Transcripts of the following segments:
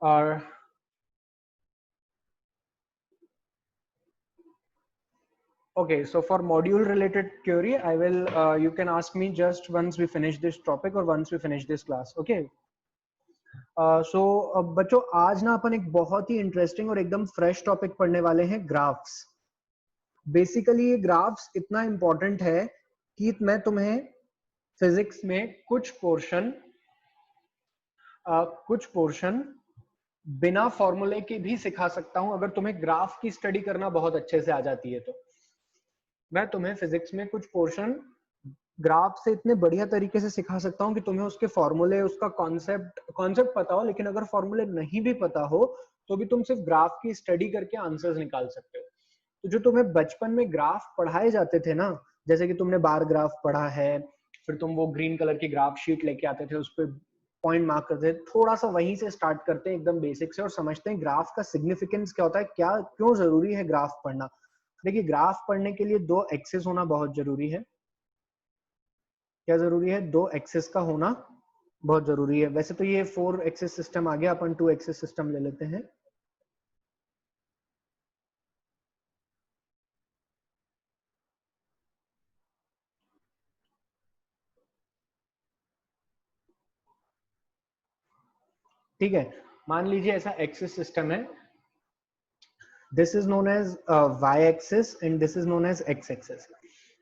और okay, so for module related query, I will you can ask me just once we finish this topic or once we finish this class. Okay. सो बच्चों आज ना अपन एक बहुत ही interesting और एकदम fresh topic पढ़ने वाले हैं, ग्राफ्स। बेसिकली ये ग्राफ्स इतना इंपॉर्टेंट है कि मैं तुम्हें फिजिक्स में कुछ पोर्शन बिना फॉर्मूले के भी सिखा सकता हूं, अगर तुम्हें ग्राफ की स्टडी करना बहुत अच्छे से आ जाती है तो। मैं तुम्हें फिजिक्स में कुछ पोर्शन ग्राफ से इतने बढ़िया तरीके से सिखा सकता हूं कि तुम्हें उसके फॉर्मूले, उसका कॉन्सेप्ट पता हो, लेकिन अगर फॉर्मूले नहीं भी पता हो तो भी तुम सिर्फ ग्राफ की स्टडी करके आंसर्स निकाल सकते हो। तो जो तुम्हें बचपन में ग्राफ पढ़ाए जाते थे ना, जैसे कि तुमने बार ग्राफ पढ़ा है, फिर तुम वो ग्रीन कलर की ग्राफ शीट लेके आते थे, उस पर पॉइंट मार्क करते थे, थोड़ा सा वहीं से स्टार्ट करते हैं एकदम बेसिक से और समझते हैं ग्राफ का सिग्निफिकेंस क्या होता है, क्या क्यों जरूरी है ग्राफ पढ़ना। देखिए ग्राफ पढ़ने के लिए दो एक्सिस होना बहुत जरूरी है। क्या जरूरी है? दो एक्सिस का होना बहुत जरूरी है। वैसे तो ये 4 एक्सिस सिस्टम आ गया, अपन 2 एक्सिस सिस्टम ले लेते हैं। ठीक है, मान लीजिए ऐसा एक्सिस सिस्टम है, this is known as Y axis and this is known as X axis.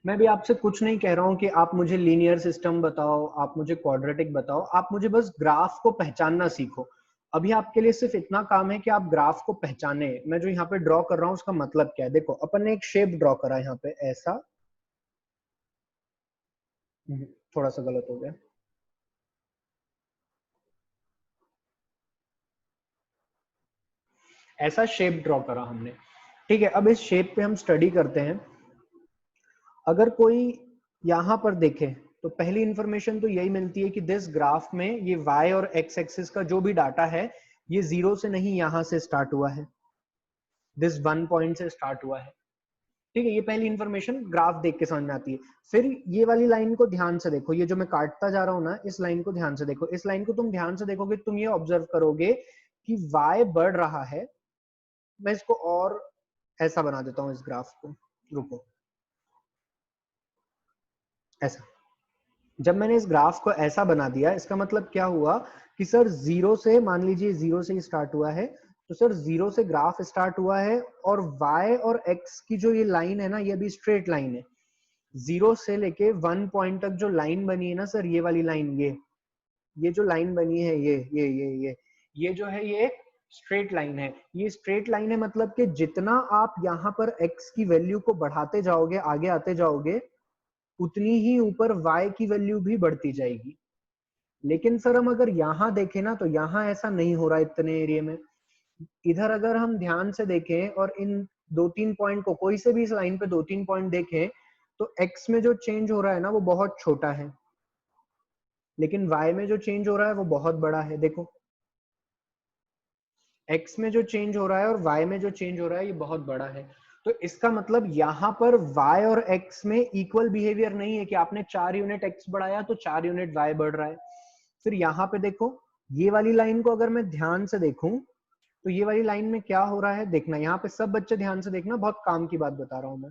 मैं भी आपसे कुछ नहीं कह रहा हूं कि आप मुझे लीनियर सिस्टम बताओ, आप मुझे क्वाड्रेटिक बताओ, आप मुझे बस ग्राफ को पहचानना सीखो। अभी आपके लिए सिर्फ इतना काम है कि आप ग्राफ को पहचाने। मैं जो यहाँ पे ड्रॉ कर रहा हूँ उसका मतलब क्या है, देखो अपन ने एक शेप ड्रॉ करा यहाँ पे ऐसा, थोड़ा सा गलत हो गया, ऐसा शेप ड्रॉ करा हमने। ठीक है, अब इस शेप पे हम स्टडी करते हैं। अगर कोई यहां पर देखे तो पहली इंफॉर्मेशन तो यही मिलती है कि दिस ग्राफ में ये y और x एक्सिस का जो भी डाटा है ये 0 से नहीं, यहां से स्टार्ट हुआ है, दिस 1 पॉइंट से स्टार्ट हुआ है। ठीक है, ये पहली इंफॉर्मेशन ग्राफ देख के समझ में आती है। फिर ये वाली लाइन को ध्यान से देखो, ये जो मैं काटता जा रहा हूं ना, इस लाइन को ध्यान से देखो। इस लाइन को तुम ध्यान से देखोगे, तुम ये ऑब्जर्व करोगे कि y बढ़ रहा है। मैं इसको और ऐसा बना देता हूं इस ग्राफ को, रुको, ऐसा। जब मैंने इस ग्राफ को ऐसा बना दिया, इसका मतलब क्या हुआ कि सर 0 से, मान लीजिए 0 से ही स्टार्ट हुआ है, तो सर 0 से ग्राफ स्टार्ट हुआ है और y और x की जो ये लाइन है ना, ये भी स्ट्रेट लाइन है। 0 से लेके 1 पॉइंट तक जो लाइन बनी है ना सर, ये वाली लाइन, ये जो लाइन बनी है, ये जो है ये स्ट्रेट लाइन है। ये स्ट्रेट लाइन है, मतलब कि जितना आप यहाँ पर x की वैल्यू को बढ़ाते जाओगे, आगे आते जाओगे, उतनी ही ऊपर y की वैल्यू भी बढ़ती जाएगी। लेकिन सर हम अगर यहाँ देखें ना, तो यहाँ ऐसा नहीं हो रहा इतने एरिया में। इधर अगर हम ध्यान से देखें और इन 2-3 पॉइंट को, कोई से भी इस लाइन पे 2-3 पॉइंट देखें, तो x में जो चेंज हो रहा है ना वो बहुत छोटा है, लेकिन y में जो चेंज हो रहा है वो बहुत बड़ा है। देखो x में जो चेंज हो रहा है और y में जो चेंज हो रहा है ये बहुत बड़ा है। तो इसका मतलब यहाँ पर y और x में इक्वल बिहेवियर नहीं है कि आपने 4 यूनिट x बढ़ाया तो 4 यूनिट y बढ़ रहा है। फिर यहाँ पे देखो, ये वाली लाइन को अगर मैं ध्यान से देखूं तो ये वाली लाइन में क्या हो रहा है देखना। यहाँ पे सब बच्चे ध्यान से देखना, बहुत काम की बात बता रहा हूं मैं।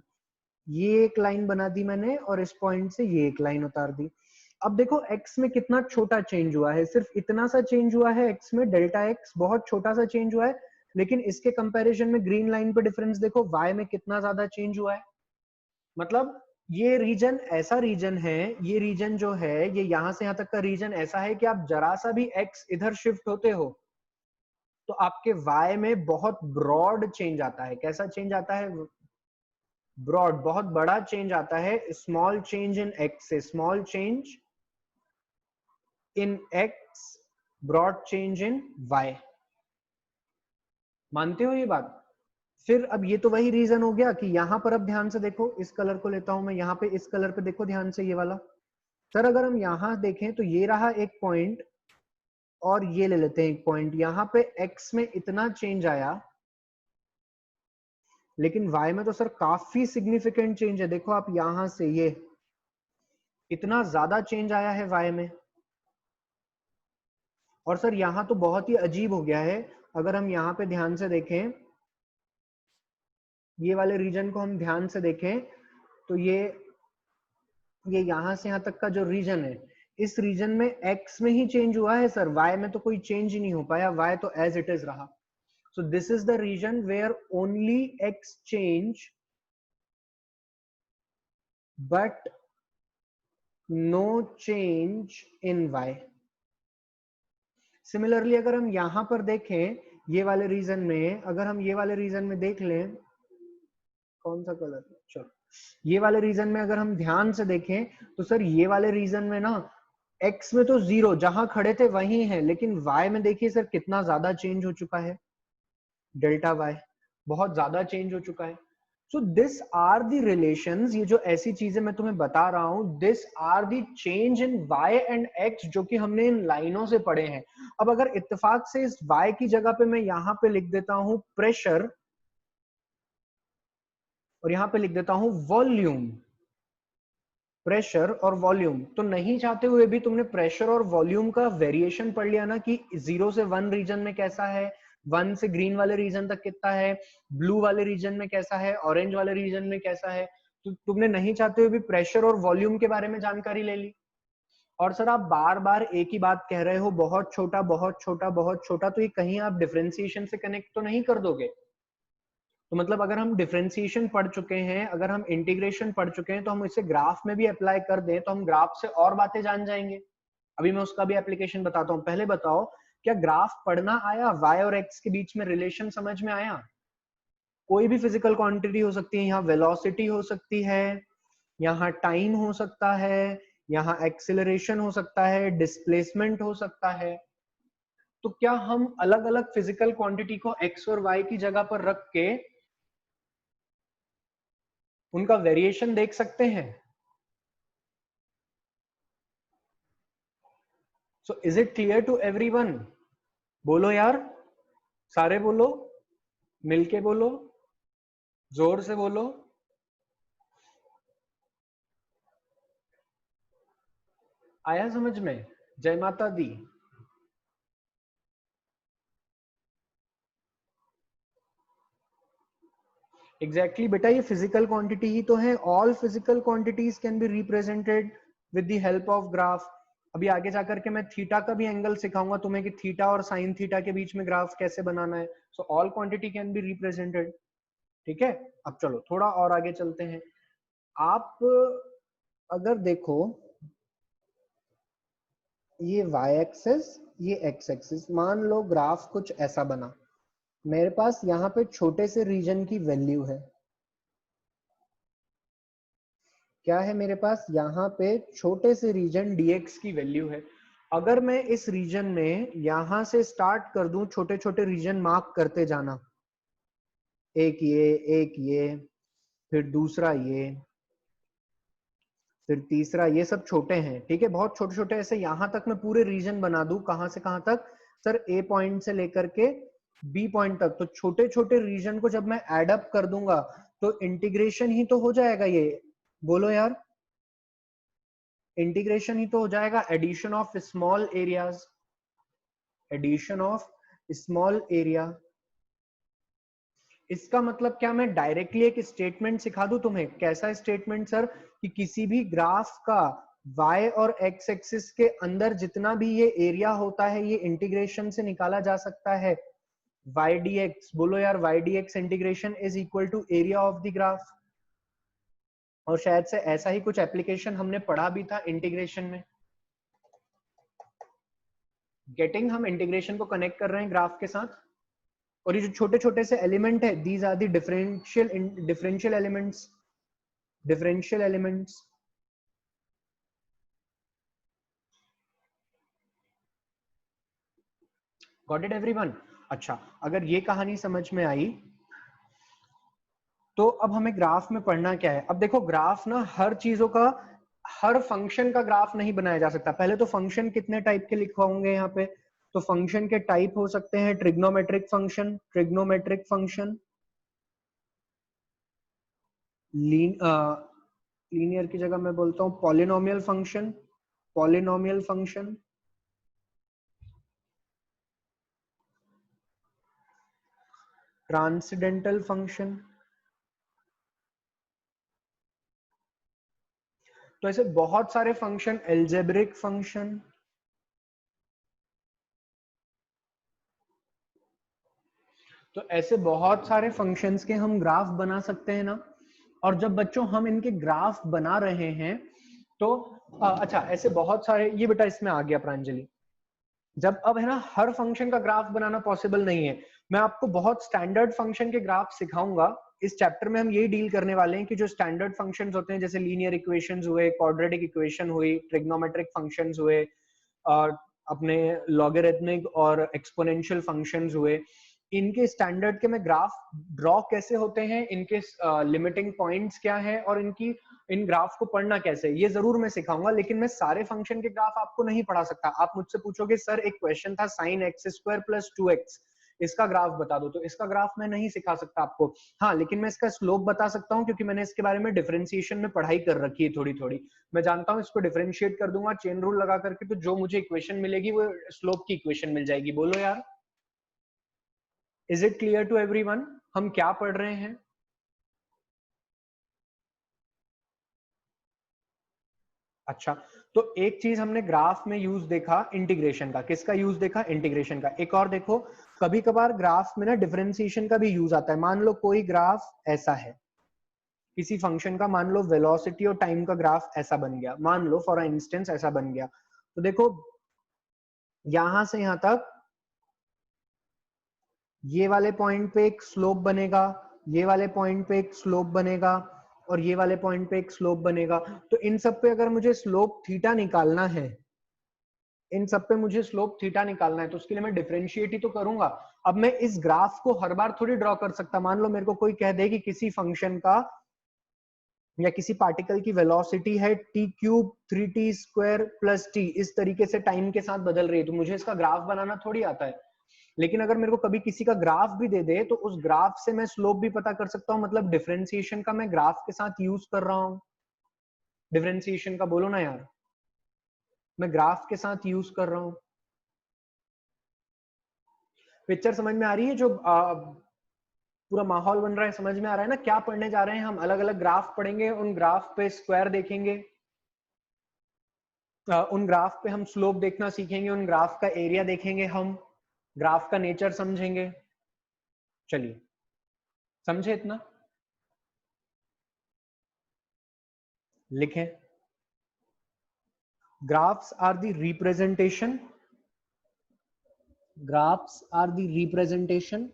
ये एक लाइन बना दी मैंने और इस पॉइंट से ये एक लाइन उतार दी। अब देखो x में कितना छोटा चेंज हुआ है, सिर्फ इतना सा चेंज हुआ है x में, डेल्टा x बहुत छोटा सा चेंज हुआ है। लेकिन इसके कंपैरिजन में ग्रीन लाइन पे डिफरेंस देखो, y में कितना ज्यादा चेंज हुआ है। मतलब ये रीजन ऐसा रीजन है, ये रीजन जो है, ये यहां से यहां तक का रीजन ऐसा है कि आप जरा सा भी x इधर शिफ्ट होते हो तो आपके y में बहुत ब्रॉड चेंज आता है। कैसा चेंज आता है? ब्रॉड, बहुत बड़ा चेंज आता है। स्मॉल चेंज इन x से small change in x, broad change in y। मानते हो ये बात? फिर अब ये तो वही रीजन हो गया कि यहां पर अब ध्यान से देखो, इस कलर को लेता हूं मैं, यहाँ पे इस कलर पे देखो ध्यान से, ये वाला। सर अगर हम यहां देखें तो ये रहा एक पॉइंट और ये ले लेते हैं एक पॉइंट, यहाँ पे x में इतना चेंज आया, लेकिन y में तो सर काफी सिग्निफिकेंट चेंज है। देखो आप यहां से ये इतना ज्यादा चेंज आया है y में। और सर यहाँ तो बहुत ही अजीब हो गया है, अगर हम यहाँ पे ध्यान से देखें, ये वाले रीजन को हम ध्यान से देखें तो ये यहां से यहां तक का जो रीजन है, इस रीजन में x में ही चेंज हुआ है सर, y में तो कोई चेंज ही नहीं हो पाया, y तो एज इट इज रहा. So this is the reason where only x change but no change in y. सिमिलरली अगर हम यहां पर देखें, ये वाले रीजन में, अगर हम ये वाले रीजन में देख लें, कौन सा कलर, चलो ये वाले रीजन में अगर हम ध्यान से देखें तो सर ये वाले रीजन में ना x में तो 0 जहां खड़े थे वही है, लेकिन y में देखिए सर कितना ज्यादा चेंज हो चुका है, डेल्टा y बहुत ज्यादा चेंज हो चुका है. So this are the relations, ये जो ऐसी चीजें मैं तुम्हें बता रहा हूं, this are the change in y and x जो कि हमने इन लाइनों से पढ़े हैं. अब अगर इत्तेफाक से इस y की जगह पे मैं यहां पे लिख देता हूं प्रेशर और यहां पे लिख देता हूं वॉल्यूम, प्रेशर और वॉल्यूम, तो नहीं चाहते हुए भी तुमने प्रेशर और वॉल्यूम का वेरिएशन पढ़ लिया ना कि 0 से 1 रीजन में कैसा है, 1 से ग्रीन वाले रीजन तक कितना है, ब्लू वाले रीजन में कैसा है, ऑरेंज वाले रीजन में कैसा है. तो तुमने नहीं चाहते हुए भी प्रेशर और वॉल्यूम के बारे में जानकारी ले ली. और सर आप बार बार एक ही बात कह रहे हो, बहुत छोटा बहुत छोटा बहुत छोटा, तो ये कहीं आप डिफरेंशिएशन से कनेक्ट तो नहीं कर दोगे. तो मतलब अगर हम डिफरेंशिएशन पढ़ चुके हैं, अगर हम इंटीग्रेशन पढ़ चुके हैं, तो हम इसे ग्राफ में भी अप्लाई कर दें तो हम ग्राफ से और बातें जान जाएंगे. अभी मैं उसका भी एप्लीकेशन बताता हूँ. पहले बताओ, क्या ग्राफ पढ़ना आया, y और x के बीच में रिलेशन समझ में आया? कोई भी फिजिकल क्वांटिटी हो सकती है, यहाँ वेलोसिटी हो सकती है, यहाँ टाइम हो सकता है, यहाँ एक्सेलरेशन हो सकता है, डिस्प्लेसमेंट हो सकता है. तो क्या हम अलग अलग फिजिकल क्वांटिटी को x और y की जगह पर रख के उनका वेरिएशन देख सकते हैं? So is it clear to everyone? बोलो यार, सारे बोलो, मिलके बोलो, जोर से बोलो. आया समझ में? जय माता दी. एग्जैक्टली बेटा, ये फिजिकल क्वांटिटी ही तो है. All physical quantities can be represented with the help of graph. अभी आगे जाकर के मैं थीटा का भी एंगल सिखाऊंगा तुम्हें कि थीटा और साइन थीटा के बीच में ग्राफ कैसे बनाना है. So all quantity can be represented. ठीक है, अब चलो थोड़ा और आगे चलते हैं. आप अगर देखो, ये y एक्सिस, ये x एक्सिस, मान लो ग्राफ कुछ ऐसा बना. मेरे पास यहाँ पे छोटे से रीजन की वैल्यू है. क्या है मेरे पास? यहाँ पे छोटे से रीजन dx की वैल्यू है. अगर मैं इस रीजन में यहां से स्टार्ट कर दूं छोटे छोटे रीजन मार्क करते जाना, एक ये, फिर दूसरा ये, फिर तीसरा, ये सब छोटे हैं, ठीक है, बहुत छोटे छोटे, ऐसे यहां तक मैं पूरे रीजन बना दूं. कहां से कहां तक सर? ए पॉइंट से लेकर के बी पॉइंट तक. तो छोटे छोटे रीजन को जब मैं एड अप कर दूंगा तो इंटीग्रेशन ही तो हो जाएगा ये. बोलो यार, इंटीग्रेशन ही तो हो जाएगा. Addition of small areas, addition of small area. इसका मतलब क्या मैं डायरेक्टली एक स्टेटमेंट सिखा दूं तुम्हें? कैसा स्टेटमेंट सर? कि किसी भी ग्राफ का y और x एक्सिस के अंदर जितना भी ये एरिया होता है, ये इंटीग्रेशन से निकाला जा सकता है. y dx, बोलो यार, y dx integration is equal to area of the graph. और शायद से ऐसा ही कुछ एप्लीकेशन हमने पढ़ा भी था इंटीग्रेशन में. गेटिंग? हम इंटीग्रेशन को कनेक्ट कर रहे हैं ग्राफ के साथ. और ये जो छोटे छोटे से एलिमेंट है, these are the differential elements, differential elements. Got it everyone? अच्छा, अगर ये कहानी समझ में आई तो अब हमें ग्राफ में पढ़ना क्या है. अब देखो, ग्राफ ना हर चीजों का, हर फंक्शन का ग्राफ नहीं बनाया जा सकता. पहले तो फंक्शन कितने टाइप के लिखवाऊंगे यहाँ पे. तो फंक्शन के टाइप हो सकते हैं trigonometric function, trigonometric function, linear की जगह मैं बोलता हूँ polynomial function, polynomial function. Transcendental function. तो ऐसे बहुत सारे फंक्शन, एल्जेब्रिक फंक्शन, तो ऐसे बहुत सारे फंक्शंस के हम ग्राफ बना सकते हैं ना। और जब बच्चों हम इनके ग्राफ बना रहे हैं तो अच्छा, ऐसे बहुत सारे, ये बेटा इसमें आ गया प्रांजलि। जब अब है ना हर फंक्शन का ग्राफ बनाना पॉसिबल नहीं है, मैं आपको बहुत स्टैंडर्ड फंक्शन के ग्राफ सिखाऊंगा। इस चैप्टर में हम यही डील करने वाले हैं कि जो स्टैंडर्ड फंक्शंस होते हैं, जैसे लीनियर इक्वेशंस हुए, क्वाड्रेटिक इक्वेशन हुई, ट्रिग्नोमेट्रिक फंक्शंस हुए, और अपने लॉगरिथमिक और एक्सपोनेंशियल फंक्शंस हुए, इनके स्टैंडर्ड के मैं ग्राफ ड्रॉ कैसे होते हैं, इनके लिमिटिंग पॉइंट्स क्या है, और इनकी इन ग्राफ को पढ़ना कैसे, ये जरूर मैं सिखाऊंगा। लेकिन मैं सारे फंक्शन के ग्राफ आपको नहीं पढ़ा सकता। आप मुझसे पूछोगे सर एक क्वेश्चन था sine x square plus 2x, इसका ग्राफ बता दो, तो इसका ग्राफ मैं नहीं सिखा सकता आपको। हाँ, लेकिन मैं इसका स्लोप बता सकता हूँ, क्योंकि मैंने इसके बारे में डिफरेंशिएशन में पढ़ाई कर रखी है थोड़ी थोड़ी। मैं जानता हूँ इसको डिफरेंशिएट कर दूंगा चेन रूल लगा करके, तो जो मुझे इक्वेशन मिलेगी वो स्लोप की इक्वेशन मिल जाएगी। बोलो यार, is it clear to everyone हम क्या पढ़ रहे हैं? अच्छा, तो एक चीज हमने ग्राफ में यूज देखा इंटीग्रेशन का। किसका यूज देखा? इंटीग्रेशन का। एक और देखो, कभी कभार ग्राफ में ना डिफरेंशिएशन का भी यूज आता है। मान लो कोई ग्राफ ऐसा है किसी फंक्शन का, मान लो वेलोसिटी और टाइम का ग्राफ ऐसा बन गया, मान लो फॉर इंस्टेंस ऐसा बन गया। तो देखो, यहां से यहां तक ये वाले पॉइंट पे एक स्लोप बनेगा, ये वाले पॉइंट पे एक स्लोप बनेगा, और ये वाले पॉइंट पे एक स्लोप बनेगा। तो इन सब पे अगर मुझे स्लोप थीटा निकालना है, इन सब पे मुझे स्लोप थीटा निकालना है, तो उसके लिए मैं डिफरेंशिएट ही तो करूंगा। अब मैं इस ग्राफ को हर बार थोड़ी ड्रॉ कर सकता। मान लो मेरे को कोई कह दे कि किसी फंक्शन का या किसी पार्टिकल की वेलोसिटी है T cube 3t² plus T, इस तरीके से टाइम के साथ बदल रही है, तो मुझे इसका ग्राफ बनाना थोड़ी आता है। लेकिन अगर मेरे को कभी किसी का ग्राफ भी दे दे, तो उस ग्राफ से मैं स्लोप भी पता कर सकता हूँ। मतलब डिफरेंशिएशन का मैं ग्राफ के साथ यूज कर रहा हूँ। डिफरेंशिएशन का बोलो ना यार, मैं ग्राफ के साथ यूज कर रहा हूँ। पिक्चर समझ में आ रही है? जो पूरा माहौल बन रहा है, समझ में आ रहा है ना क्या पढ़ने जा रहे हैं हम? अलग अलग ग्राफ पढ़ेंगे, उन ग्राफ पे स्क्वायर देखेंगे, उन ग्राफ पे हम स्लोप देखना सीखेंगे, उन ग्राफ का एरिया देखेंगे, हम ग्राफ का नेचर समझेंगे। चलिए, समझे इतना? लिखें, graphs are the representation, graphs are the representation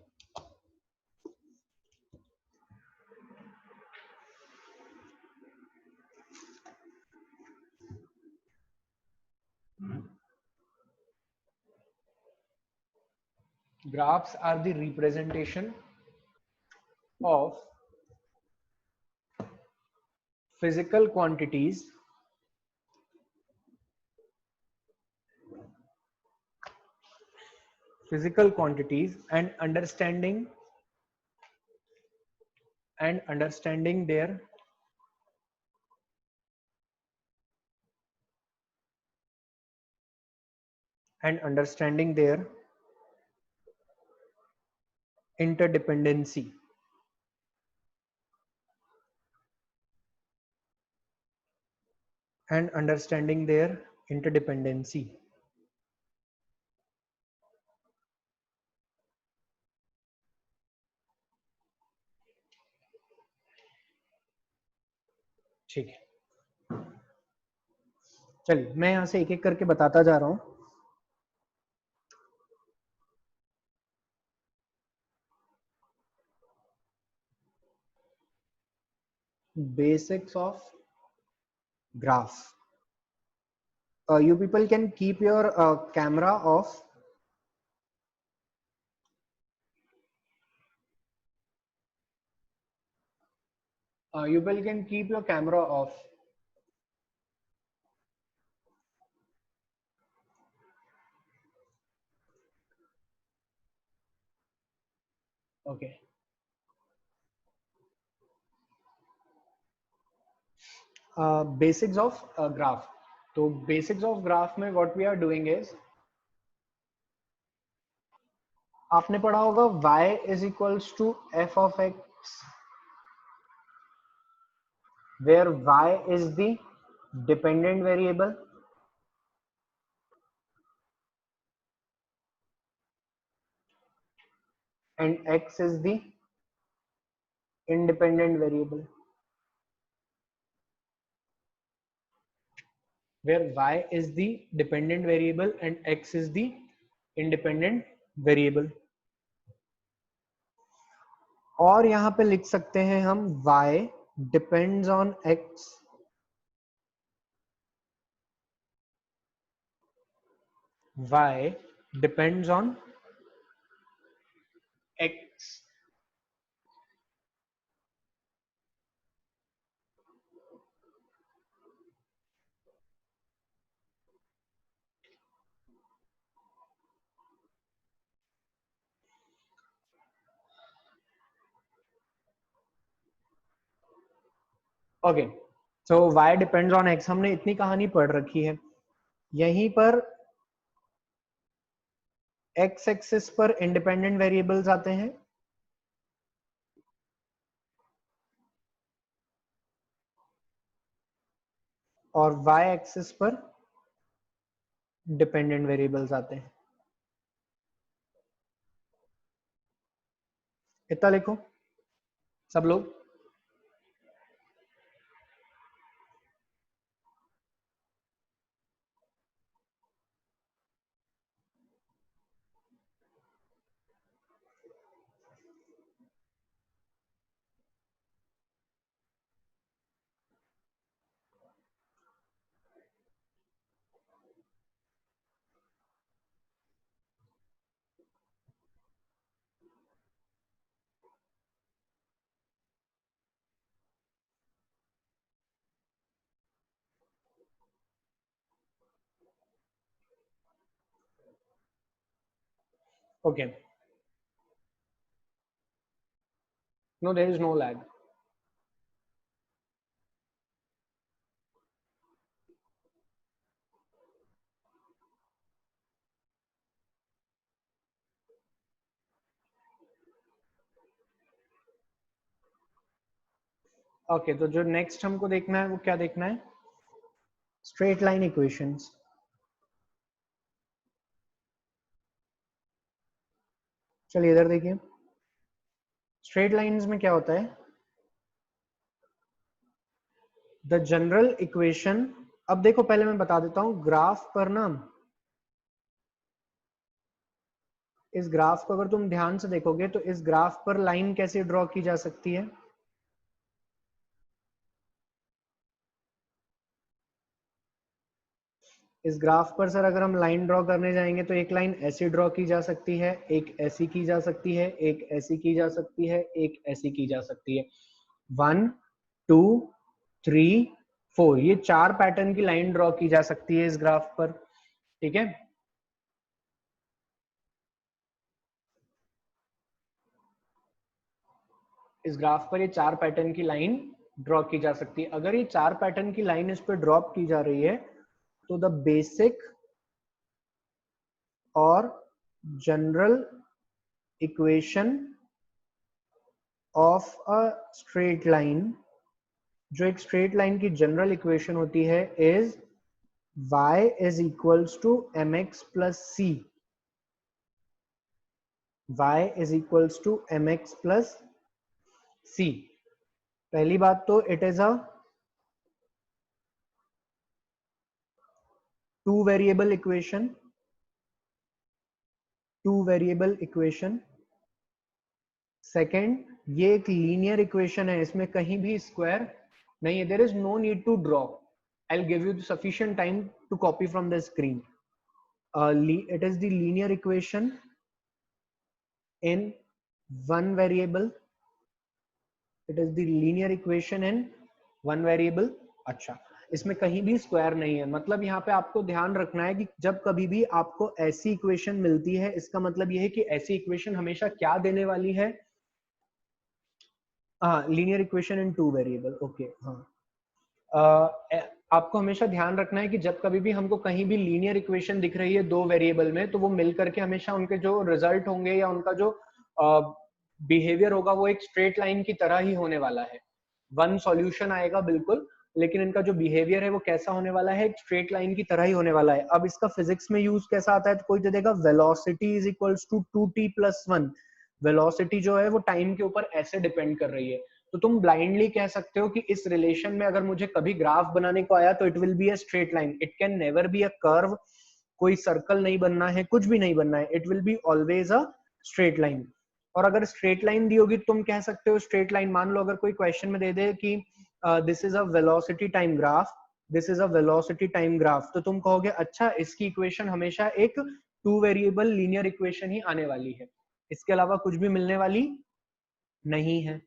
graphs are the representation of physical quantities and understanding their interdependency। and understanding their interdependency। ठीक है, चलिए मैं यहां से एक एक करके बताता जा रहा हूं। Basics of graph। You people can keep your camera off। You people can keep your camera off। Okay। Basics of graph। तो बेसिक्स ऑफ ग्राफ में what we are doing is, आपने पढ़ा होगा y is equals to f of x, where y is the dependent variable and x is the independent variable. Where y is the dependent variable and x is the independent variable. और यहां पे लिख सकते हैं हम y depends on x, y depends on x. Okay, so y depends on x, हमने इतनी कहानी पढ़ रखी है। यहीं पर x एक्सिस पर इंडिपेंडेंट वेरिएबल्स आते हैं और y एक्सिस पर डिपेंडेंट वेरिएबल्स आते हैं। इतना लिखो सब लोग। Okay, no there is no lag. Okay, तो जो नेक्स्ट हमको देखना है वो क्या देखना है? Straight line equations. चलिए इधर देखिए, स्ट्रेट लाइंस में क्या होता है? द जनरल इक्वेशन, अब देखो पहले मैं बता देता हूं, ग्राफ पर ना, इस ग्राफ को अगर तुम ध्यान से देखोगे तो इस ग्राफ पर लाइन कैसे ड्रॉ की जा सकती है? इस ग्राफ पर सर अगर हम लाइन ड्रॉ करने जाएंगे तो एक लाइन ऐसी ड्रॉ की जा सकती है, एक ऐसी की जा सकती है, एक ऐसी की जा सकती है, एक ऐसी की जा सकती है। 1 2 3 4, ये 4 पैटर्न की लाइन ड्रॉ की जा सकती है इस ग्राफ पर। ठीक है, इस ग्राफ पर ये 4 पैटर्न की लाइन ड्रॉ की जा सकती है। अगर ये 4 पैटर्न की लाइन इस पर ड्रॉप की जा रही है तो द बेसिक और general equation of a straight line, जो एक स्ट्रेट लाइन की जनरल इक्वेशन होती है, is y is equals to mx plus c। y is equals to mx plus c। पहली बात तो it is a two variable equation, two variable equation. Second, ये एक लीनियर इक्वेशन है, इसमें कहीं भी स्क्वायर नहीं है। There is no need to draw, I will give you sufficient time to copy from the screen. It is the linear equation in one variable. It is the linear equation in one variable. अच्छा, इसमें कहीं भी square नहीं है, मतलब यहाँ पे आपको ध्यान रखना है कि जब कभी भी आपको ऐसी इक्वेशन मिलती है, इसका मतलब यह है कि ऐसी इक्वेशन हमेशा क्या देने वाली है? हाँ, linear equation in two variable. Okay, हाँ, आपको हमेशा ध्यान रखना है कि जब कभी भी हमको कहीं भी लीनियर इक्वेशन दिख रही है दो वेरिएबल में, तो वो मिल करके हमेशा उनके जो रिजल्ट होंगे या उनका जो बिहेवियर होगा वो एक स्ट्रेट लाइन की तरह ही होने वाला है। वन सॉल्यूशन आएगा बिल्कुल, लेकिन इनका जो बिहेवियर है वो कैसा होने वाला है, एक स्ट्रेट लाइन की तरह ही होने वाला है। अब इसका फिजिक्स में यूज कैसा आता है, तो कोई दे देगा velocity is equals to 2t+1। Velocity जो है वो टाइम के ऊपर ऐसे डिपेंड कर रही है, तो तुम ब्लाइंडली कह सकते हो कि इस रिलेशन में अगर मुझे कभी ग्राफ बनाने को आया तो it will be a straight line, it can never be a curve. कोई सर्कल नहीं बनना है, कुछ भी नहीं बनना है, it will be always a straight line. और अगर स्ट्रेट लाइन दी होगी तुम कह सकते हो स्ट्रेट लाइन, मान लो अगर कोई क्वेश्चन में दे दे कि this is a velocity time graph, this is a velocity time graph, तो तुम कहोगे अच्छा इसकी इक्वेशन हमेशा एक टू वेरिएबल लीनियर इक्वेशन ही आने वाली है, इसके अलावा कुछ भी मिलने वाली नहीं है।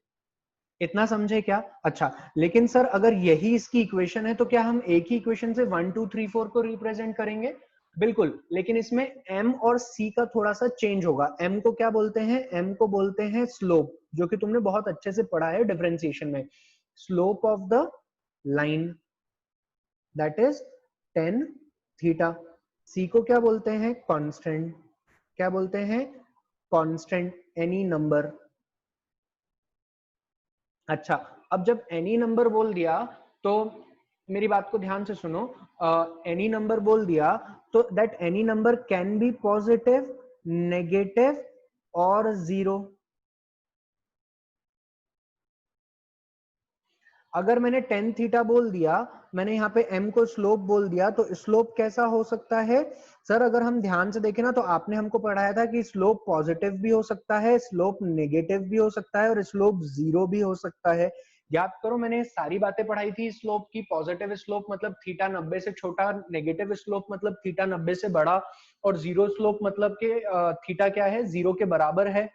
इतना समझे क्या? अच्छा, लेकिन सर अगर यही इसकी इक्वेशन है तो क्या हम एक ही इक्वेशन से 1 2 3 4 को रिप्रेजेंट करेंगे? बिल्कुल, लेकिन इसमें m और c का थोड़ा सा चेंज होगा। m को क्या बोलते हैं? m को बोलते हैं स्लोप, जो कि तुमने बहुत अच्छे से पढ़ा है डिफरेंशिएशन में। Slope of the line that is tan theta. c को क्या बोलते हैं? कांस्टेंट। क्या बोलते हैं? Constant, any number. अच्छा, अब जब एनी नंबर बोल दिया तो मेरी बात को ध्यान से सुनो। एनी नंबर बोल दिया तो that any number can be positive, negative और जीरो। अगर मैंने टेन थीटा बोल दिया, मैंने यहाँ पे m को स्लोप बोल दिया, तो स्लोप कैसा हो सकता है? सर अगर हम ध्यान से देखें ना, तो आपने हमको पढ़ाया था कि स्लोप पॉजिटिव भी हो सकता है, स्लोप नेगेटिव भी हो सकता है और स्लोप जीरो भी हो सकता है। याद करो मैंने सारी बातें पढ़ाई थी स्लोप की। पॉजिटिव स्लोप मतलब थीटा 90 से छोटा, नेगेटिव स्लोप मतलब थीटा 90 से बड़ा, और जीरो स्लोप मतलब के थीटा क्या है, जीरो के बराबर है।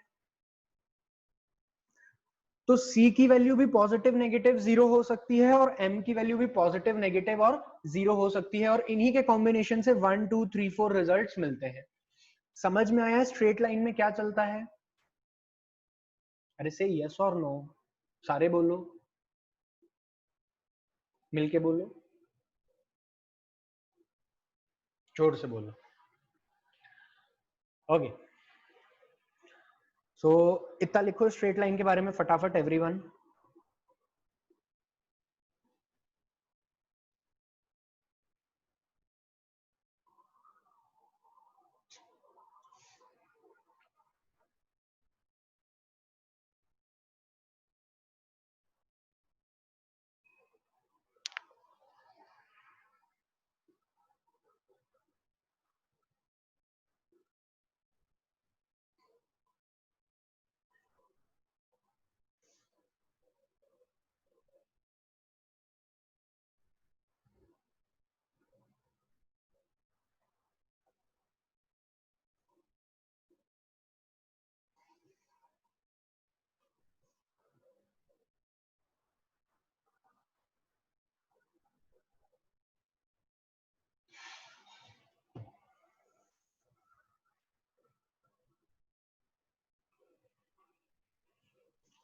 तो c की वैल्यू भी पॉजिटिव नेगेटिव जीरो हो सकती है और m की वैल्यू भी पॉजिटिव नेगेटिव और जीरो हो सकती है, और इन्हीं के कॉम्बिनेशन से 1 2 3 4 रिजल्ट्स मिलते हैं। समझ में आया स्ट्रेट लाइन में क्या चलता है? अरे से यस और नो, सारे बोलो, मिलके बोलो, जोर से बोलो। ओके, सो इतना लिखो स्ट्रेट लाइन के बारे में फटाफट everyone.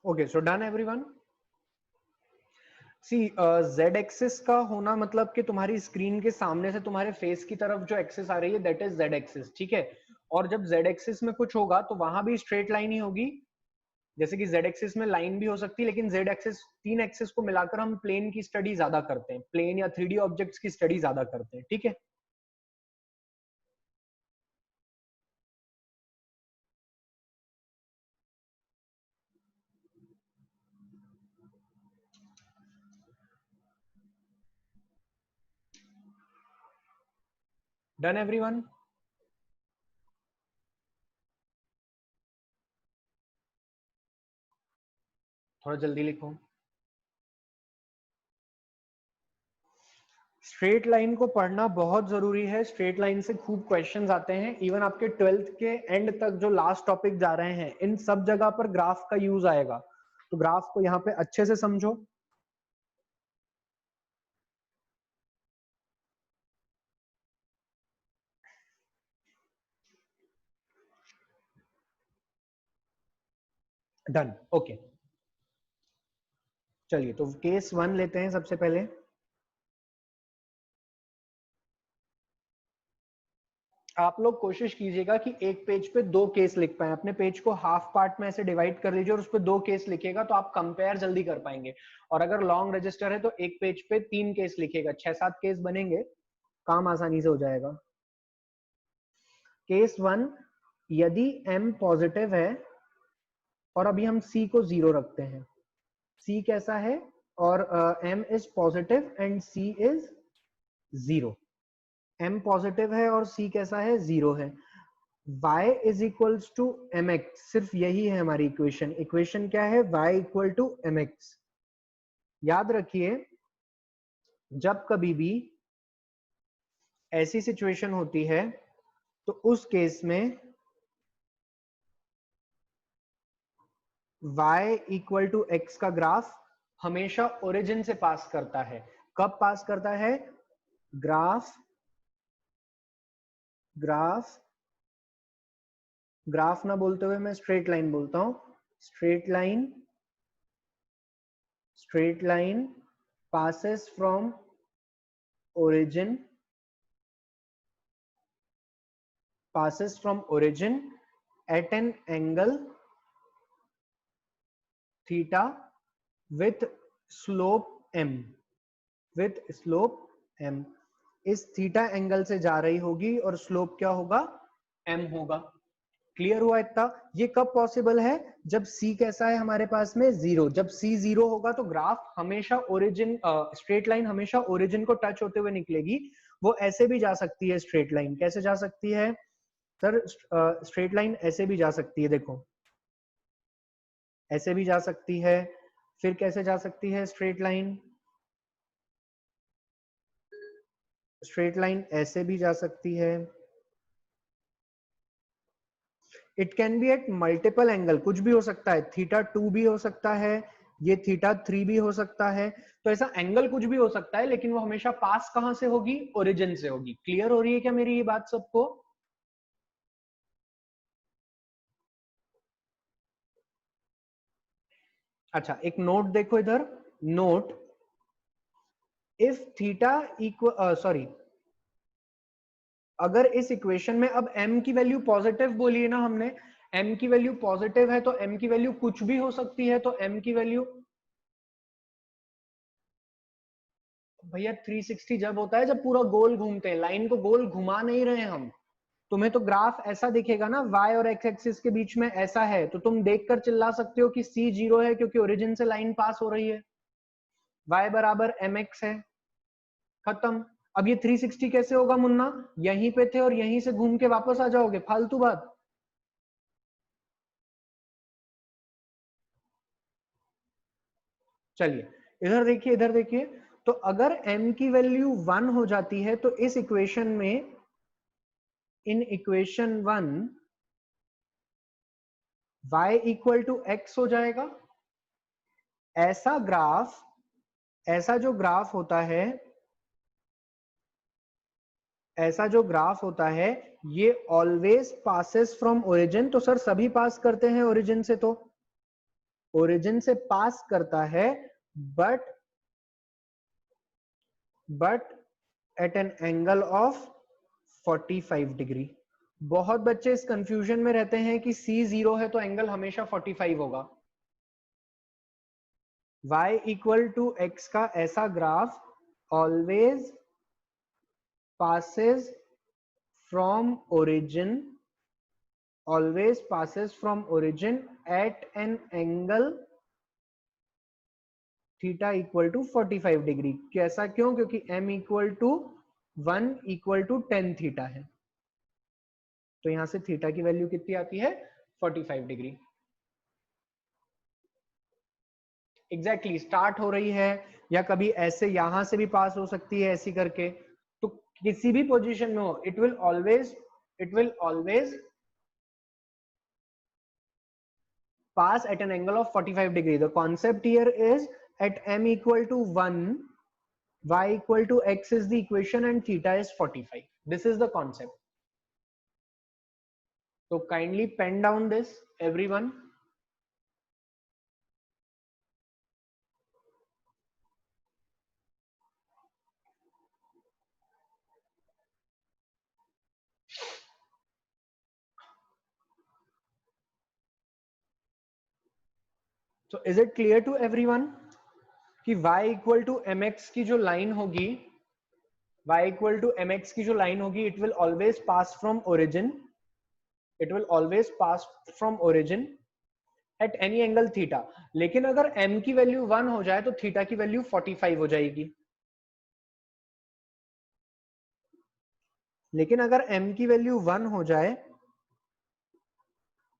Okay, so done everyone. See Z axis का होना मतलब कि तुम्हारी स्क्रीन के सामने से तुम्हारे फेस की तरफ जो एक्सिस आ रही है दैट इज जेड एक्सिस, ठीक है। और जब जेड एक्सिस में कुछ होगा तो वहां भी स्ट्रेट लाइन ही होगी। जैसे कि जेड एक्सिस में लाइन भी हो सकती है, लेकिन जेड एक्सिस, तीन एक्सिस को मिलाकर हम प्लेन की स्टडी ज्यादा करते हैं, प्लेन या 3D ऑब्जेक्ट्स की स्टडी ज्यादा करते हैं, ठीक है। Done everyone. थोड़ा जल्दी लिखो। स्ट्रेट लाइन को पढ़ना बहुत जरूरी है, स्ट्रेट लाइन से खूब क्वेश्चंस आते हैं। इवन आपके 12th के एंड तक जो लास्ट टॉपिक जा रहे हैं, इन सब जगह पर ग्राफ का यूज आएगा, तो ग्राफ को यहाँ पे अच्छे से समझो। Done, okay. चलिए तो केस 1 लेते हैं सबसे पहले। आप लोग कोशिश कीजिएगा कि एक पेज पे 2 केस लिख पाए, अपने पेज को हाफ पार्ट में ऐसे डिवाइड कर लीजिए और उस पे 2 केस लिखिएगा तो आप कंपेयर जल्दी कर पाएंगे। और अगर लॉन्ग रजिस्टर है तो एक पेज पे 3 केस लिखिएगा, 6-7 केस बनेंगे, काम आसानी से हो जाएगा। केस 1, यदि m पॉजिटिव है और अभी हम c को 0 रखते हैं, c कैसा है और m is positive and c is 0, m positive है और c कैसा है, 0 है, y is equals to mx, सिर्फ यही है हमारी इक्वेशन। इक्वेशन क्या है, y इक्वल टू mx। याद रखिए जब कभी भी ऐसी सिचुएशन होती है तो उस केस में y इक्वल टू x का ग्राफ हमेशा ओरिजिन से पास करता है। कब पास करता है, ग्राफ ग्राफ ग्राफ ना बोलते हुए मैं स्ट्रेट लाइन बोलता हूं, straight line passes from origin at an angle theta with slope m, इस थीटा एंगल से जा रही होगी और स्लोप क्या होगा, m होगा। क्लियर हुआ इतना। ये कब पॉसिबल है, जब c कैसा है हमारे पास में 0, जब c 0 होगा तो ग्राफ हमेशा ओरिजिन, स्ट्रेट लाइन हमेशा ओरिजिन को टच होते हुए निकलेगी। वो ऐसे भी जा सकती है स्ट्रेट लाइन, कैसे जा सकती है सर, स्ट्रेट लाइन ऐसे भी जा सकती है, देखो ऐसे भी जा सकती है, फिर कैसे जा सकती है स्ट्रेट लाइन ऐसे भी जा सकती है। It can be at multiple angle, कुछ भी हो सकता है, θ2 भी हो सकता है, ये θ3 भी हो सकता है, तो ऐसा एंगल कुछ भी हो सकता है, लेकिन वो हमेशा पास कहां से होगी, ओरिजिन से होगी। क्लियर हो रही है क्या मेरी ये बात सबको? अच्छा एक नोट देखो इधर, note if theta equal, sorry, अगर इस इक्वेशन में अब m की वैल्यू पॉजिटिव बोली है ना हमने, m की वैल्यू पॉजिटिव है तो m की वैल्यू कुछ भी हो सकती है, तो m की वैल्यू भैया 360 जब होता है जब पूरा गोल घूमते हैं, लाइन को गोल घुमा नहीं रहे हम। तुम्हें तो ग्राफ ऐसा दिखेगा ना, y और x एक्सिस के बीच में ऐसा है, तो तुम देखकर चिल्ला सकते हो कि c 0 है क्योंकि ओरिजिन से लाइन पास हो रही है, y बराबर mx है, खत्म। अब ये 360 कैसे होगा मुन्ना, यहीं पे थे और यहीं से घूम के वापस आ जाओगे, फालतू बात। चलिए इधर देखिए, तो अगर m की वैल्यू 1 हो जाती है तो इस इक्वेशन में, in equation 1 y equal to x हो जाएगा। ऐसा ग्राफ, ऐसा जो ग्राफ होता है, ऐसा जो ग्राफ होता है ये ऑलवेज पासेस फ्रॉम ओरिजिन, तो सर सभी पास करते हैं ओरिजिन से, तो ओरिजिन से पास करता है, but at an angle of 45 degree. बहुत बच्चे इस कंफ्यूजन में रहते हैं कि C 0 है तो एंगल हमेशा 45 होगा। y इक्वल टू x का ऐसा graph always passes from origin at an angle theta equal to 45 degree. कैसा, क्यों, क्योंकि m equal to 1 equal to tan theta है, तो यहां से थीटा की वैल्यू कितनी आती है, 45 डिग्री। एग्जैक्टली स्टार्ट हो रही है, या कभी ऐसे यहां से भी पास हो सकती है ऐसी करके, तो किसी भी पोजीशन में हो, it will always pass at an angle of 45 degree. The concept here is at m equal to 1, y equal to x is the equation and theta is 45. This is the concept. So kindly pen down this, everyone. तो is it clear to everyone कि y equal to mx की जो line होगी, y equal to mx की जो line होगी, it will always pass from origin, it will always pass from origin at any angle theta. लेकिन अगर m की वैल्यू 1 हो जाए तो थीटा की वैल्यू 45 हो जाएगी। लेकिन अगर m की वैल्यू 1 हो जाए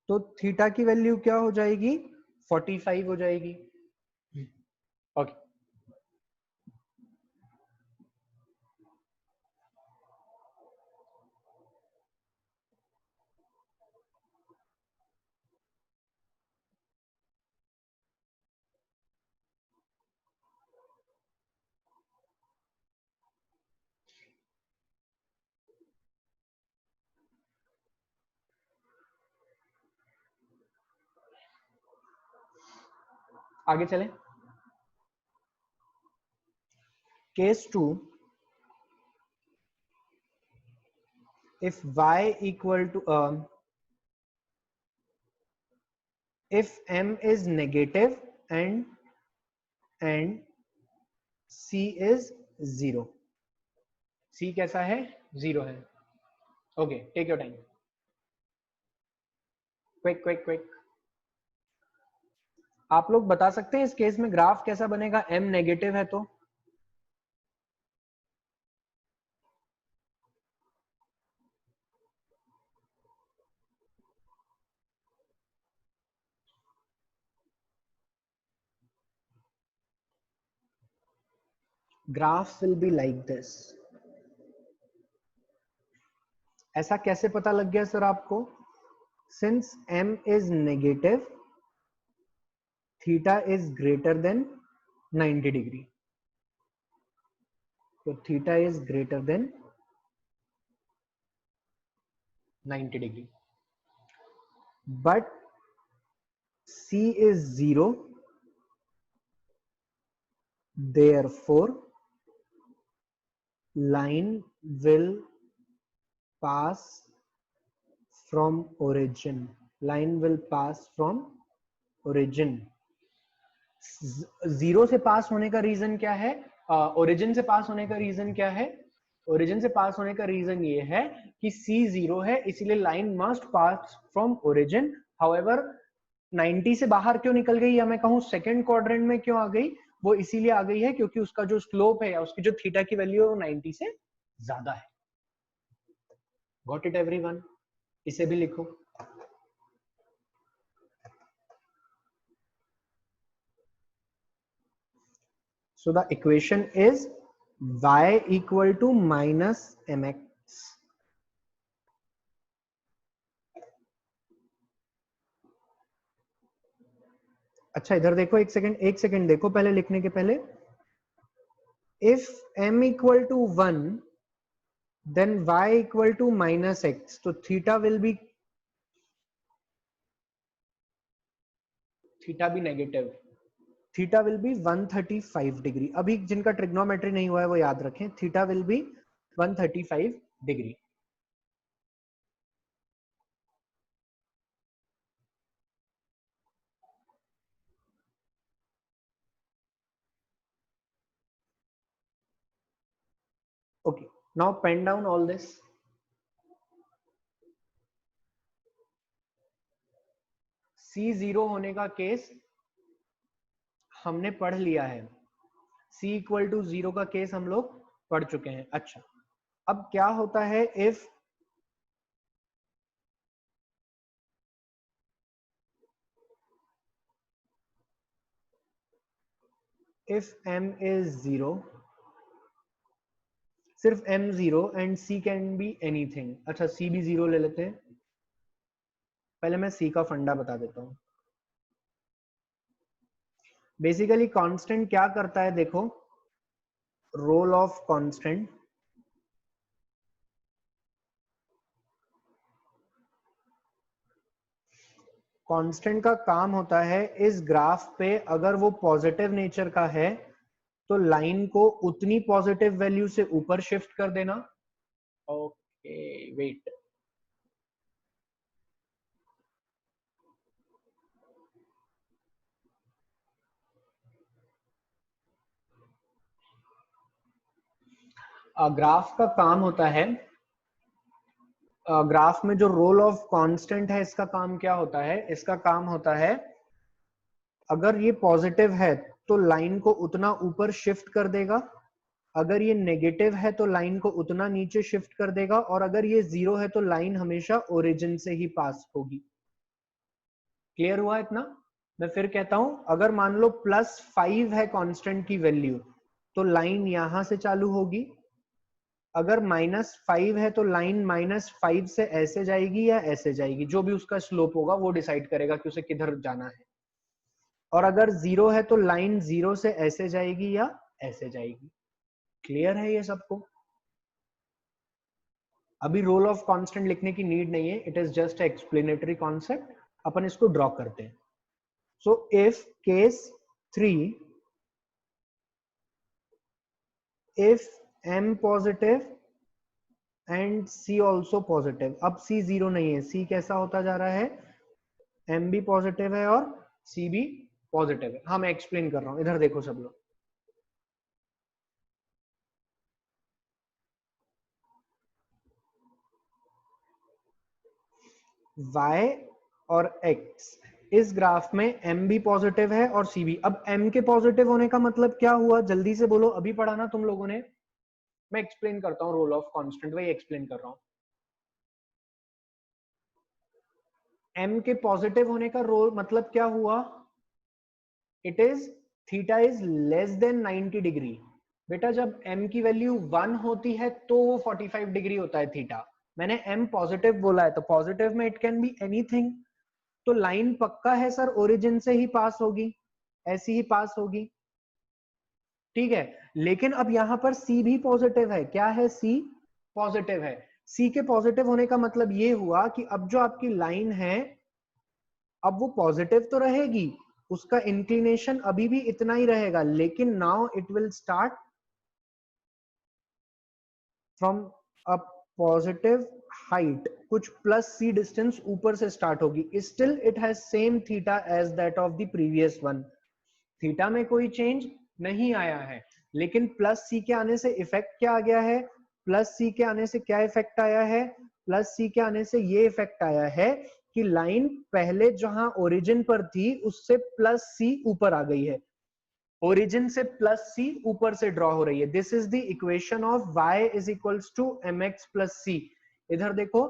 तो थीटा की वैल्यू क्या हो जाएगी? 45 हो जाएगी। ओके, आगे चलें। Case 2, if y equal to if m is negative and c is 0, c कैसा है? 0 है। Okay, take your time, quick quick quick. आप लोग बता सकते हैं इस केस में ग्राफ कैसा बनेगा m नेगेटिव है तो? Graph will be like this. ऐसा कैसे पता लग गया सर आपको? Since m is negative, theta is greater than 90 degree, तो theta is greater than 90 degree, but c is 0, therefore line will pass from origin, line will pass from origin। Zero से पास होने का रीजन क्या है? Origin से पास होने का reason क्या है? ओरिजिन से पास होने का रीजन ये है कि c 0 है, इसीलिए line must pass from origin. However 90 से बाहर क्यों निकल गई, या मैं कहूं सेकंड क्वाड्रेंट में क्यों आ गई, वो इसीलिए आ गई है क्योंकि उसका जो स्लोप है या उसकी जो थीटा की वैल्यू है वो 90 से ज्यादा है। Got it everyone? इसे भी लिखो। So the equation is y equal to minus mx। अच्छा इधर देखो, एक सेकंड देखो पहले लिखने के पहले। If m equal to 1 then y equal to minus x, तो थीटा भी negative, theta will be 135 degree. अभी जिनका ट्रिग्नोमेट्री नहीं हुआ है वो याद रखें, theta will be 135 degree. Okay, now pen down all this. c 0 होने का केस हमने पढ़ लिया है, c इक्वल टू 0 का केस हम लोग पढ़ चुके हैं। अच्छा, अब क्या होता है if m is 0, सिर्फ m 0 and c can be anything. अच्छा, c भी 0 ले लेते हैं। पहले मैं c का फंडा बता देता हूं। बेसिकली कांस्टेंट क्या करता है देखो, रोल ऑफ कांस्टेंट, कांस्टेंट का काम होता है इस ग्राफ पे अगर वो पॉजिटिव नेचर का है तो लाइन को उतनी पॉजिटिव वैल्यू से ऊपर शिफ्ट कर देना। ओके वेट, ग्राफ का काम होता है, ग्राफ में जो रोल ऑफ कांस्टेंट है इसका काम क्या होता है, इसका काम होता है अगर ये पॉजिटिव है तो लाइन को उतना ऊपर शिफ्ट कर देगा, अगर ये नेगेटिव है तो लाइन को उतना नीचे शिफ्ट कर देगा, और अगर ये जीरो है तो लाइन हमेशा ओरिजिन से ही पास होगी। क्लियर हुआ इतना? मैं फिर कहता हूं, अगर मान लो +5 है कांस्टेंट की वैल्यू तो लाइन यहां से चालू होगी, अगर -5 है तो लाइन -5 से ऐसे जाएगी या ऐसे जाएगी, जो भी उसका स्लोप होगा वो डिसाइड करेगा कि उसे किधर जाना है। और अगर 0 है तो लाइन 0 से ऐसे जाएगी या ऐसे जाएगी। क्लियर है ये सबको? अभी रोल ऑफ कांस्टेंट लिखने की नीड नहीं है, it is just explanatory concept. अपन इसको ड्रॉ करते हैं। So if case 3, if m positive and c also positive, अब c 0 नहीं है, c कैसा होता जा रहा है, m भी पॉजिटिव है और c भी पॉजिटिव है। हाँ मैं एक्सप्लेन कर रहा हूं, इधर देखो सब लोग। y और x, इस ग्राफ में m भी पॉजिटिव है और c भी। अब m के पॉजिटिव होने का मतलब क्या हुआ, जल्दी से बोलो, अभी पढ़ा ना तुम लोगों ने? मैं एक्सप्लेन करता हूँ रोल ऑफ कांस्टेंट, वही एक्सप्लेन कर रहा हूं। m के पॉजिटिव होने का रोल मतलब क्या हुआ, it is theta is less than 90 degree. बेटा जब m की वैल्यू 1 होती है तो वो 45 डिग्री होता है थीटा। मैंने m पॉजिटिव बोला है तो पॉजिटिव में इट कैन बी एनीथिंग, तो लाइन पक्का है सर ओरिजिन से ही पास होगी, ऐसी ही पास होगी। ठीक है, लेकिन अब यहां पर c भी पॉजिटिव है। क्या है, c पॉजिटिव है। c के पॉजिटिव होने का मतलब ये हुआ कि अब जो आपकी लाइन है अब वो पॉजिटिव तो रहेगी, उसका इंक्लिनेशन अभी भी इतना ही रहेगा, लेकिन now it will start from a positive height, कुछ +c डिस्टेंस ऊपर से स्टार्ट होगी। Still it has same theta as that of the previous one. Theta में कोई चेंज नहीं आया है, लेकिन +c के आने से इफेक्ट क्या आ गया है, +c के आने से क्या इफेक्ट आया है, +c के आने से ये इफेक्ट आया है कि लाइन पहले जहां ओरिजिन पर थी उससे +c ऊपर आ गई है, ओरिजिन से +c ऊपर से ड्रॉ हो रही है। This is the equation of y is equals to mx + c। इधर देखो,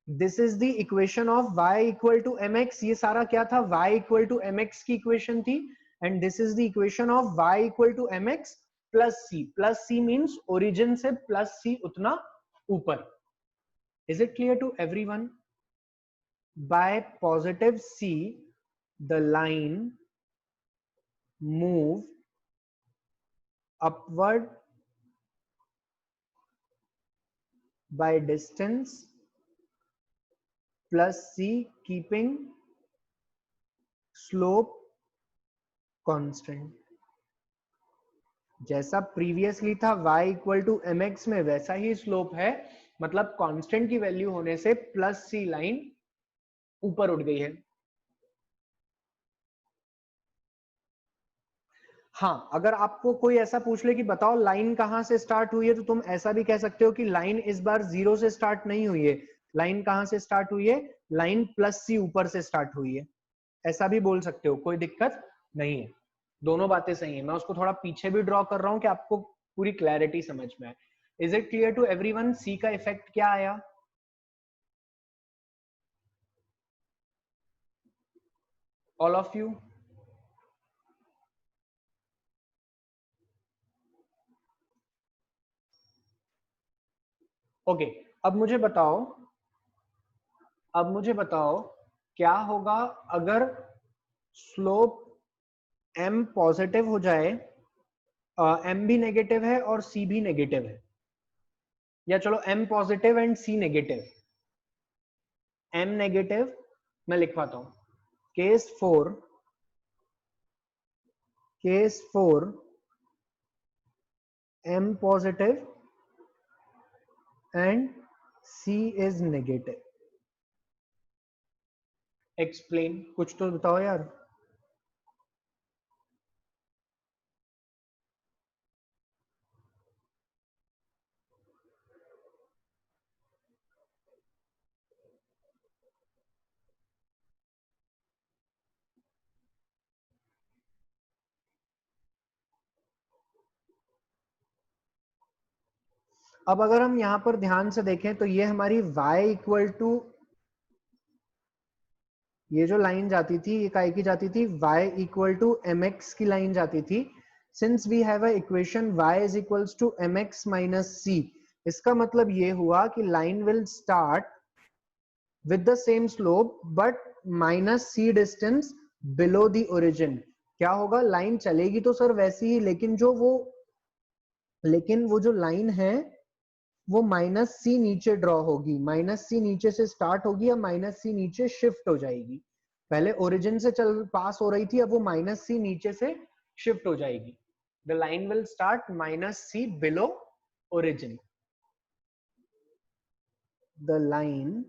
this is the equation of y equal to mx। ये सारा क्या था, y इक्वल टू mx की इक्वेशन थी, and this is the equation of y equal to mx + c। +c means origin से +c उतना ऊपर। Is it clear to everyone? By positive c the line move upward by distance +c keeping slope constant। जैसा previously था y equal to mx में वैसा ही slope है, मतलब constant की वैल्यू होने से +c लाइन ऊपर उठ गई है। हाँ, अगर आपको कोई ऐसा पूछ ले कि बताओ लाइन कहां से स्टार्ट हुई है, तो तुम ऐसा भी कह सकते हो कि लाइन इस बार 0 से स्टार्ट नहीं हुई है, लाइन कहां से स्टार्ट हुई है, लाइन +c ऊपर से स्टार्ट हुई है। ऐसा भी बोल सकते हो, कोई दिक्कत नहीं है, दोनों बातें सही है। मैं उसको थोड़ा पीछे भी ड्रॉ कर रहा हूं कि आपको पूरी क्लैरिटी समझ में आए। Is it clear to everyone? C का इफेक्ट क्या आया? All of you? ओके, अब मुझे बताओ, अब मुझे बताओ क्या होगा अगर स्लोप m पॉजिटिव हो जाए, m भी नेगेटिव है और c भी नेगेटिव है, या चलो m positive and c negative. m negative मैं लिखवाता हूं, case 4 m positive and c is negative. Explain, कुछ तो बताओ यार। अब अगर हम यहां पर ध्यान से देखें तो ये हमारी y इक्वल टू, ये जो लाइन जाती थी ये काय की जाती थी, y इक्वल टू mx की लाइन जाती थी. Since we have a equation y is equals to mx minus c, इसका मतलब ये हुआ कि line will start with the same slope but minus c distance below the origin. क्या होगा, लाइन चलेगी तो सर वैसी ही, लेकिन वो जो लाइन है वो माइनस सी नीचे ड्रॉ होगी, माइनस सी नीचे से स्टार्ट होगी या माइनस सी नीचे शिफ्ट हो जाएगी. पहले ओरिजिन से चल पास हो रही थी, अब वो माइनस सी नीचे से शिफ्ट हो जाएगी. The line will start minus c below origin. The line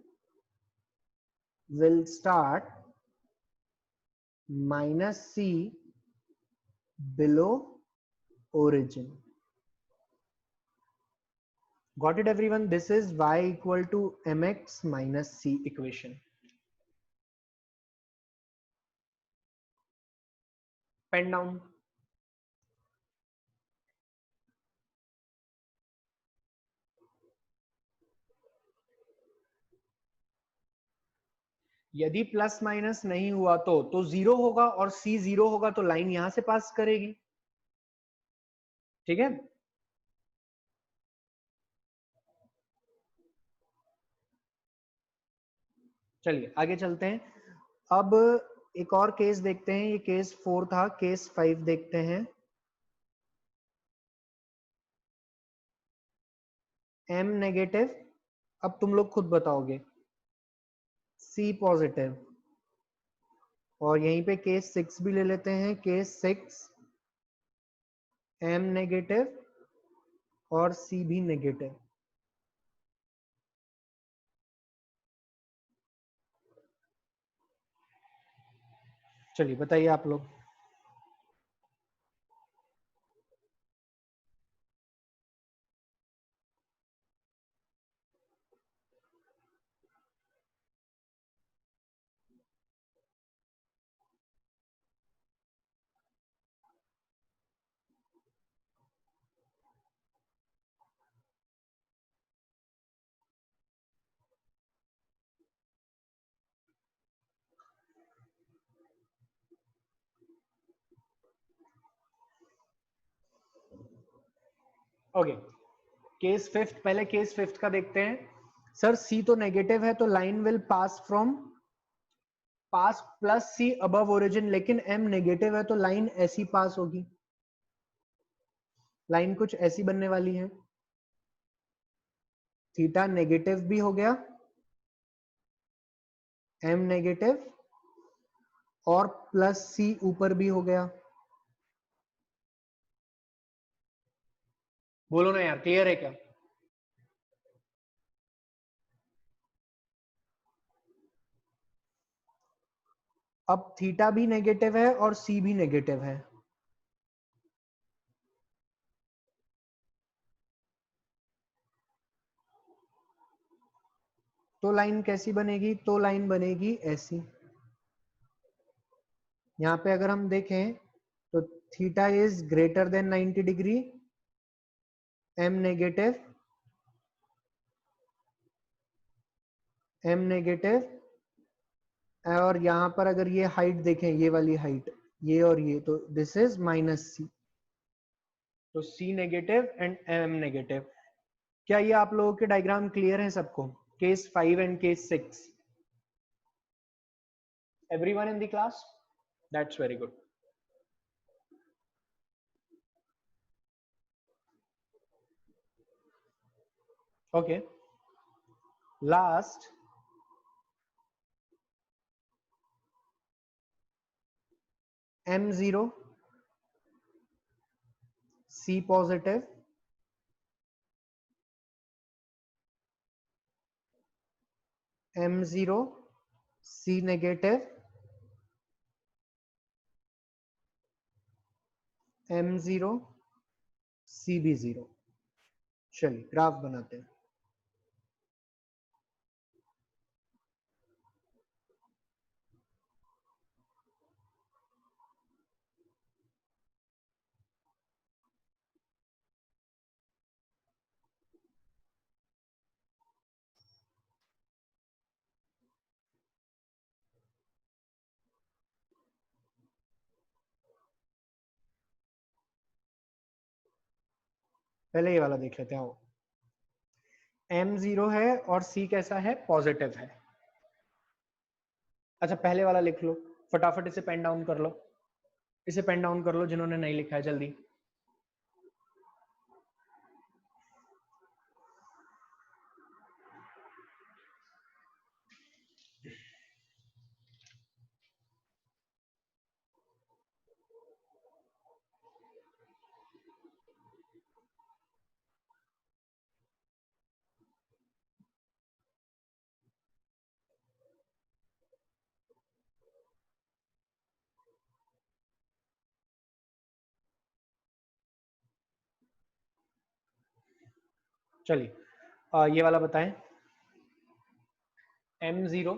will start minus c below origin. Got it everyone? This is y equal to mx minus c equation. Pen down. यदि plus minus नहीं हुआ तो zero होगा, और c zero होगा तो line यहां से पास करेगी. ठीक है, चलिए आगे चलते हैं. अब एक और केस देखते हैं, ये केस 4 था, केस 5 देखते हैं. m नेगेटिव, अब तुम लोग खुद बताओगे, c पॉजिटिव, और यहीं पे केस 6 भी ले लेते हैं. केस 6 m नेगेटिव और c भी नेगेटिव. चलिए बताइए आप लोग. ओके, केस फिफ्थ, पहले केस फिफ्थ का देखते हैं. सर सी तो नेगेटिव है तो line will pass plus c above origin, लेकिन एम नेगेटिव है तो लाइन ऐसी पास होगी. लाइन कुछ ऐसी बनने वाली है. थीटा नेगेटिव भी हो गया, एम नेगेटिव, और प्लस सी ऊपर भी हो गया. बोलो ना यार, क्लियर है क्या? अब थीटा भी नेगेटिव है और सी भी नेगेटिव है, तो लाइन कैसी बनेगी? तो लाइन बनेगी ऐसी. यहां पे अगर हम देखें तो theta is greater than 90 degree, m negative, m negative, और यहां पर अगर ये हाइट देखें, ये वाली हाइट, ये और ये, तो दिस इज माइनस सी. तो सी नेगेटिव एंड एम नेगेटिव. क्या ये आप लोगों के डायग्राम क्लियर है सबको? Case 5 and case 6. Everyone in the class? That's very good. Okay, last m0, c positive, m0, c negative, m0, c भी जीरो. चलिए ग्राफ बनाते हैं. पहले ये वाला देख लेते हैं। आओ, m 0 है और c कैसा है, पॉजिटिव है। अच्छा पहले वाला लिख लो, फटाफट इसे पेन डाउन कर लो, इसे पेन डाउन कर लो जिन्होंने नहीं लिखा है, जल्दी। चलिए ये वाला बताएं, m0,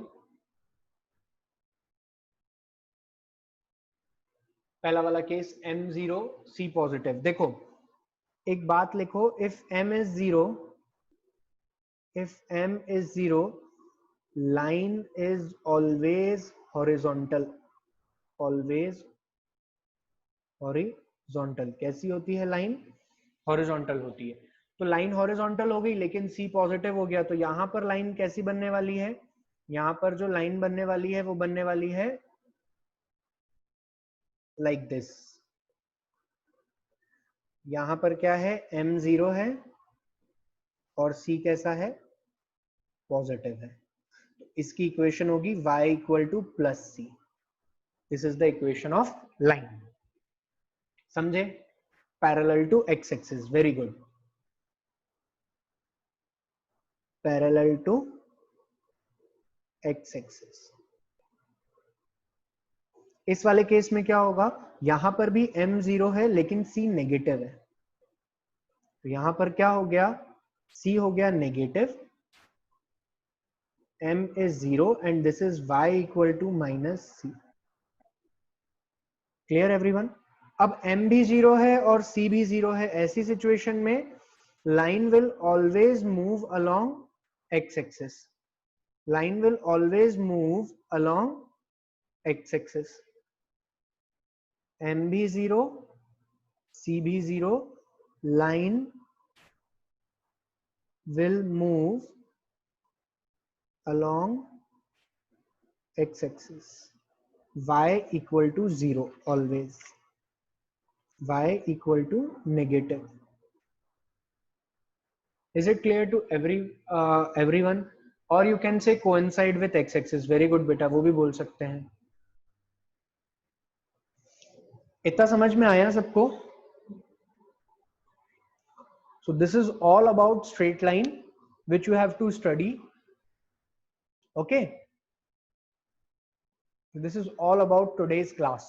पहला वाला केस m0 c पॉजिटिव। देखो एक बात लिखो, if m is 0, if m is 0, line is always horizontal, always horizontal। कैसी होती है लाइन, हॉरिजॉन्टल होती है। तो लाइन हॉरिजॉन्टल हो गई, लेकिन C पॉजिटिव हो गया, तो यहां पर लाइन कैसी बनने वाली है, यहां पर जो लाइन बनने वाली है वो बनने वाली है लाइक दिस। यहां पर क्या है, m0 है और C कैसा है, पॉजिटिव है। तो इसकी इक्वेशन होगी y equal to plus C. This is the equation of line. समझे, parallel to x axis, very good, parallel to x axis. इस वाले केस में क्या होगा, यहां पर भी m0 है लेकिन c नेगेटिव है, तो यहां पर क्या हो गया, c हो गया negative, m is 0 and this is y equal to minus c। Clear everyone. अब m भी 0 है और c भी 0 है, ऐसी सिचुएशन में line will always move along x axis, line will always move along x axis. m भी 0, c भी 0, line will move along x axis, y equal to 0 always, y equal to negative। Is it clear to everyone? Or you can say coincide with x axis, very good बेटा, वो भी बोल सकते हैं। इतना समझ में आया सबको? So this is all about straight line which you have to study, okay? This is all about today's class.